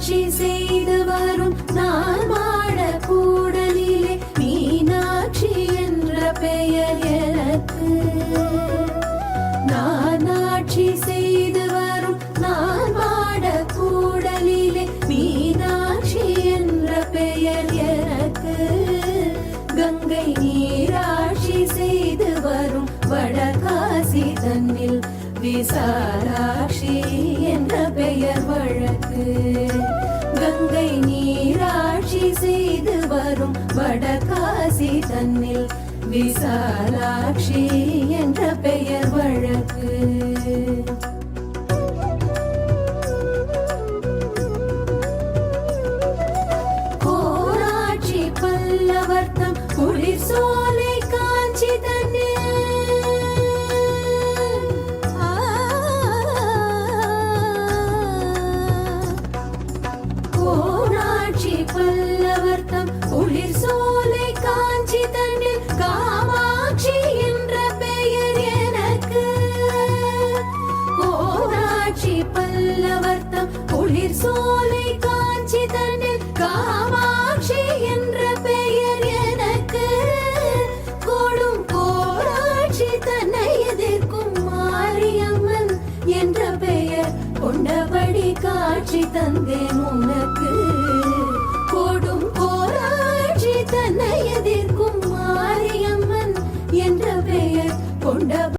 ஆட்சி செய்து வரும் நான் மாட கூடலிலே மீனாட்சி என்ற பெயர் எனக்கு. நான் ஆட்சி செய்து வரும் நான் மாட கூடலிலே மீனாட்சி என்ற பெயர் எனக்கு. கங்கை நீராட்சி செய்து வரும் வடகாசி தன்னில் விசாலாட்சி என்ற பெயர் வழக்கு. கங்கை நீராட்சி செய்து வரும் வடகாசி தன்னில் விசாலாட்சி என்ற பெயர் வழக்கு. கோராட்சி பல்லவர்த்தம் குளிர் சோலை காஞ்சி தன்னில் பல்லவர்த்தம் குளிர் சோலை காஞ்சி தன்னில் காமாட்சி என்ற பெயர் எனக்கு. கோராட்சி பல்லவர்த்தம் குளிர் சோலை காஞ்சி தன்னில் காமாட்சி என்ற பெயர் எனக்கு. கோடும் கோராட்சி தன்னை எதிர்க்கும் மாரியம்மன் என்ற பெயர் கொண்டபடி காட்சி தந்தேன் உனக்கு.